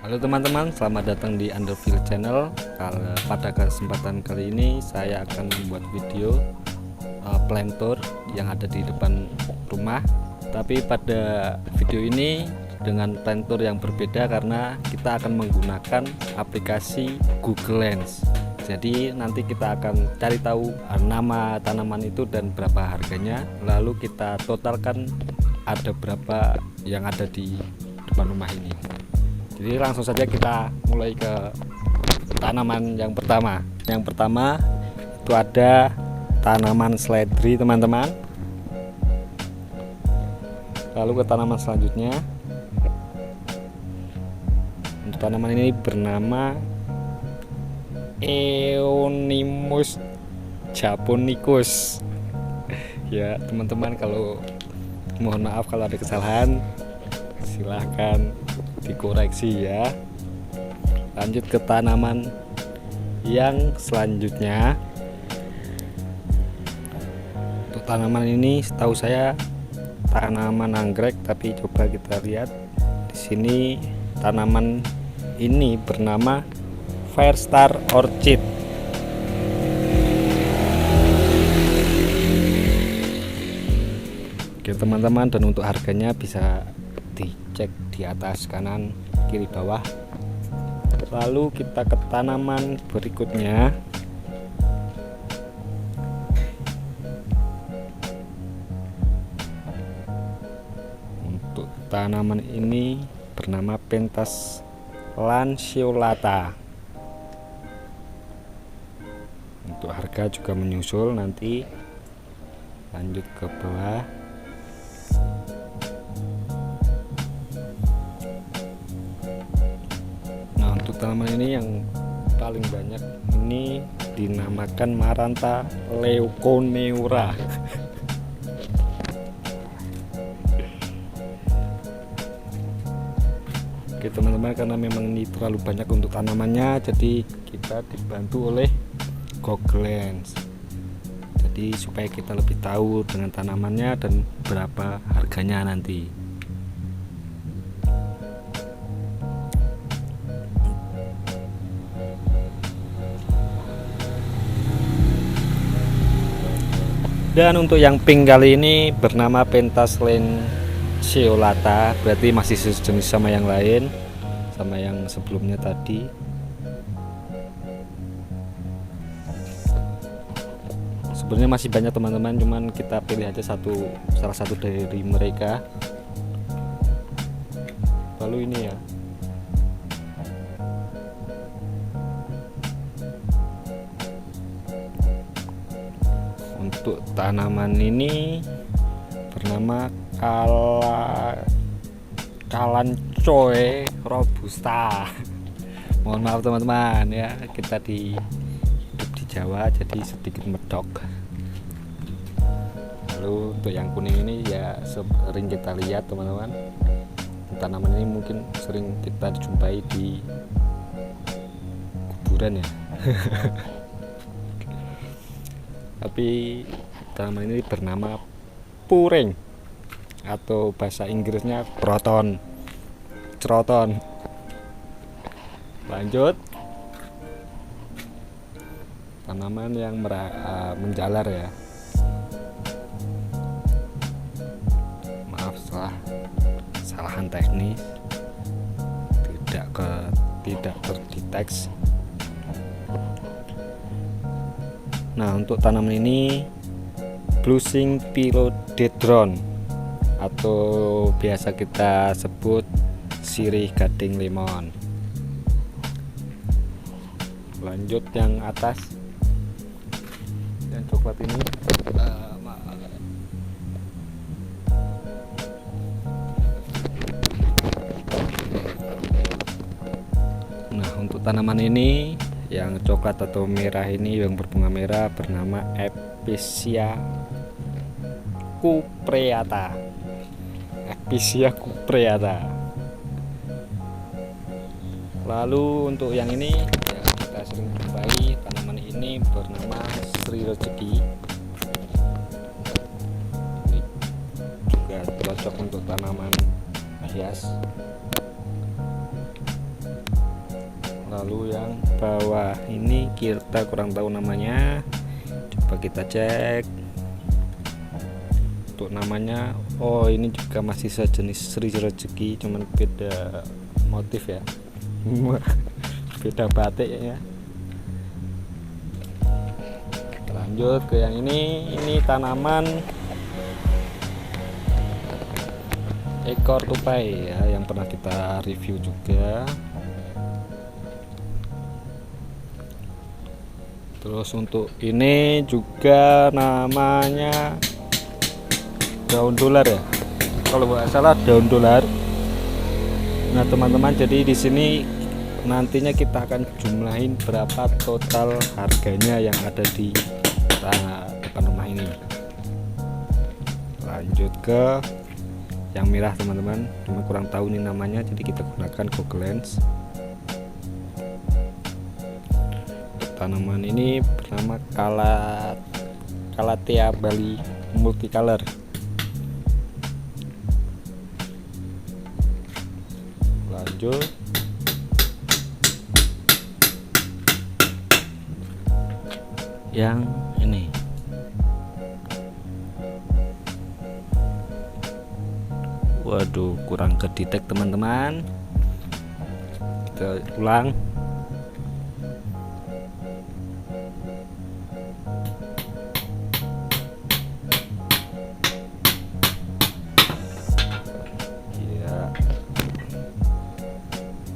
Halo teman-teman, selamat datang di Underfield Channel. Pada kesempatan kali ini saya akan membuat video plantur yang ada di depan rumah. Tapi pada video ini dengan plantur yang berbeda karena kita akan menggunakan aplikasi Google Lens. Jadi nanti kita akan cari tahu nama tanaman itu dan berapa harganya. Lalu kita totalkan ada berapa yang ada di depan rumah ini. Jadi langsung saja kita mulai ke tanaman yang pertama. Yang pertama itu ada tanaman seledri teman-teman. Lalu ke tanaman selanjutnya. Untuk tanaman ini bernama Euonymus japonicus. Ya teman-teman, kalau mohon maaf kalau ada kesalahan, silahkan dikoreksi ya. Lanjut ke tanaman yang selanjutnya. Untuk tanaman ini setahu saya tanaman anggrek, tapi coba kita lihat di sini. Tanaman ini bernama Firestar Orchid. Oke teman-teman, dan untuk harganya bisa dicek di atas kanan kiri bawah. Lalu kita ke tanaman berikutnya. Untuk tanaman ini bernama Pentas lanceolata. Untuk harga juga menyusul nanti. Lanjut ke bawah. Untuk tanaman ini yang paling banyak ini dinamakan Maranta leuconeura. Oke teman-teman, karena memang ini terlalu banyak untuk tanamannya, jadi kita dibantu oleh Google Lens. Jadi supaya kita lebih tahu dengan tanamannya dan berapa harganya nanti. Dan untuk yang pink kali ini bernama Pentas lanceolata, berarti masih sejenis sama yang lain, sama yang sebelumnya tadi. Sebenarnya masih banyak teman-teman, cuman kita pilih aja salah satu dari mereka. Lalu ini ya. Untuk tanaman ini bernama Kalanchoe robusta. Mohon maaf teman-teman ya, kita hidup di Jawa jadi sedikit medok. Lalu untuk yang kuning ini ya sering kita lihat teman-teman. Tanaman ini mungkin sering kita jumpai di kuburan ya. Tapi tanaman ini bernama puring atau bahasa Inggrisnya croton. Lanjut, tanaman yang menjalar ya. Maaf kesalahan teknis, tidak terdeteksi. Nah, untuk tanaman ini Blushing Philodendron atau biasa kita sebut sirih gading lemon. Lanjut yang atas, yang coklat ini nah, untuk tanaman ini yang coklat atau merah ini, yang berbunga merah, bernama Epicea cupreata. Lalu untuk yang ini ya, kita sering jumpai tanaman ini bernama Sri Rezeki. Ini juga cocok untuk tanaman hias. Lalu yang bawah ini kita kurang tahu namanya, coba kita cek. Untuk namanya, oh ini juga masih sejenis Sri Rezeki, cuman beda motif ya. Beda batik ya. Lanjut ke yang ini tanaman ekor tupai ya, yang pernah kita review juga. Terus untuk ini juga namanya daun dolar ya, kalau nggak salah daun dolar. Nah teman-teman, jadi di sini nantinya kita akan jumlahin berapa total harganya yang ada di depan rumah ini. Lanjut ke yang merah teman-teman, cuma kurang tahu nih namanya, jadi kita gunakan Google Lens. Tanaman ini bernama Calathea Bali Multicolor. Lanjut yang ini, waduh kurang kedetek teman-teman, kita ulang.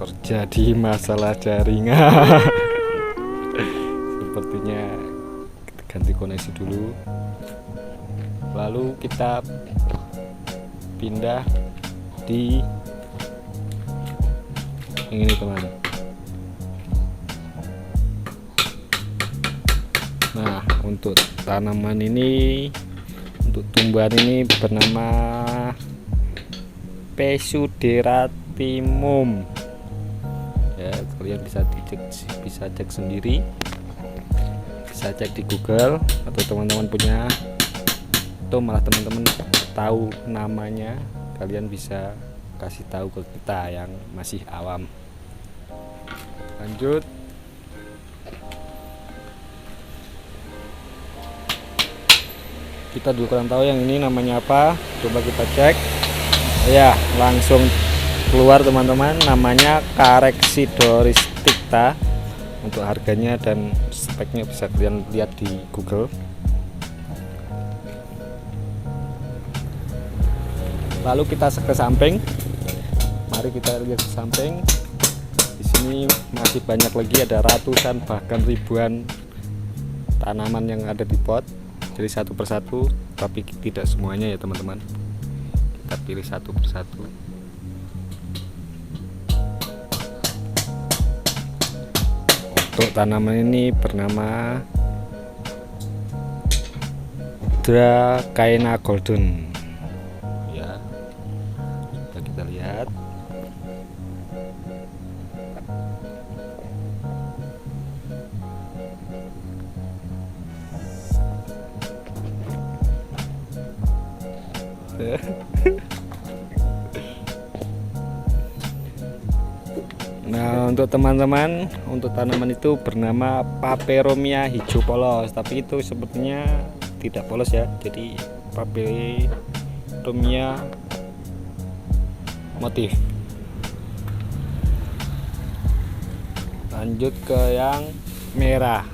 Terjadi masalah jaringan. Sepertinya kita ganti koneksi dulu, lalu kita pindah di yang ini teman. Nah untuk tanaman ini, untuk tumbuhan ini bernama Pseuderatimum ya, kalian bisa cek sendiri, bisa cek di Google, atau teman-teman punya, atau malah teman-teman tahu namanya, kalian bisa kasih tahu ke kita yang masih awam. Lanjut, kita dulu kurang tahu yang ini namanya apa, coba kita cek ya, langsung keluar teman-teman, namanya Carexidornis ticta. Untuk harganya dan speknya bisa kalian lihat di Google. Lalu kita ke samping, mari kita lihat ke samping. Di sini masih banyak lagi, ada ratusan bahkan ribuan tanaman yang ada di pot. Jadi satu persatu, tapi tidak semuanya ya teman-teman, kita pilih satu persatu. Untuk tanaman ini bernama Dracaena golden ya, coba kita lihat. Nah untuk teman-teman, untuk tanaman itu bernama Peperomia hijau polos, tapi itu sepertinya tidak polos ya, jadi Peperomia motif. Lanjut ke yang merah.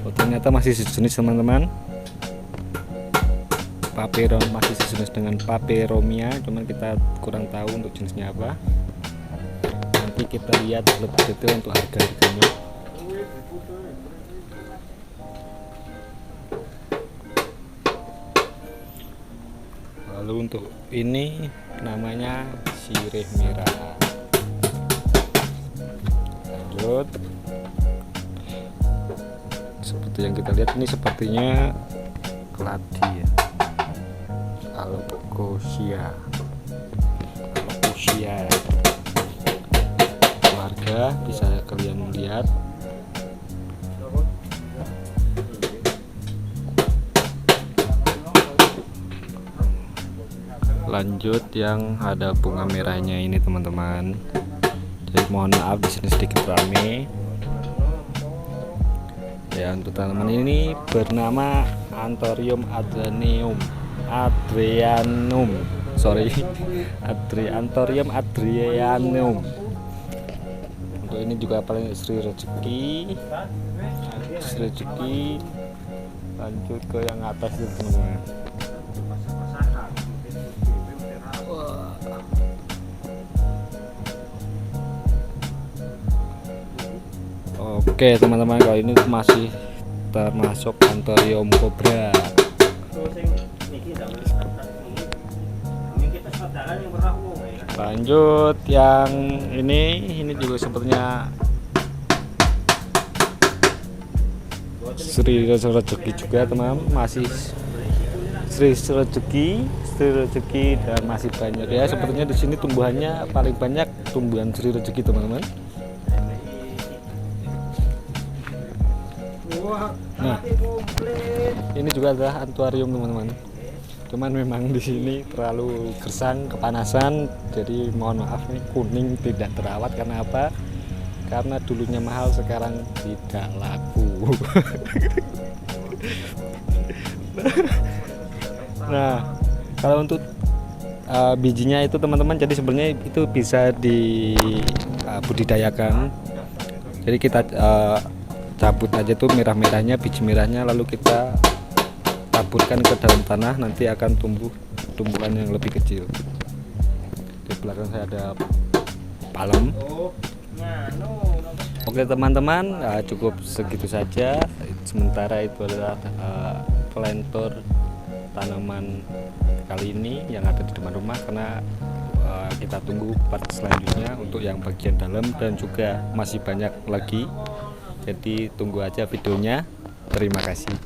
Oh, ternyata masih sejenis teman-teman, masih sejenis dengan Peperomia, cuman kita kurang tahu untuk jenisnya apa. Nanti kita lihat lebih detail untuk harga-harganya. Lalu untuk ini namanya sirih merah. Lanjut, seperti yang kita lihat ini sepertinya keladi ya, Alocasia. Harga bisa kalian lihat. lanjut yang ada bunga merahnya ini teman-teman. Jadi mohon maaf di sini sedikit rame. Ya, untuk tanaman ini bernama Anthurium Adrianum. Anthurium Adrianum. Untuk ini juga paling Sri Rezeki. Lanjut ke yang atas itu teman-teman. Oke teman-teman, kalau ini masih termasuk Anthurium cobra. Lanjut yang ini juga sepertinya Sri Rezeki juga teman, masih Sri Rezeki dan masih banyak ya. Sepertinya di sini tumbuhannya paling banyak tumbuhan Sri Rezeki teman-teman. Nah, ini juga adalah Anthurium teman-teman. Cuman memang di sini terlalu gersang, kepanasan, jadi mohon maaf nih kuning tidak terawat. Karena apa? Karena dulunya mahal, sekarang tidak laku. Nah, kalau untuk bijinya itu teman-teman, jadi sebenarnya itu bisa dibudidayakan. Jadi kita cabut aja tuh merah-merahnya, biji merahnya, lalu kita taburkan ke dalam tanah, nanti akan tumbuh tumbuhan yang lebih kecil. Di belakang saya ada palem. Oke teman-teman, cukup segitu saja. Sementara itu adalah plantor tanaman kali ini yang ada di depan rumah, karena kita tunggu part selanjutnya untuk yang bagian dalam dan juga masih banyak lagi. Jadi tunggu aja videonya. Terima kasih.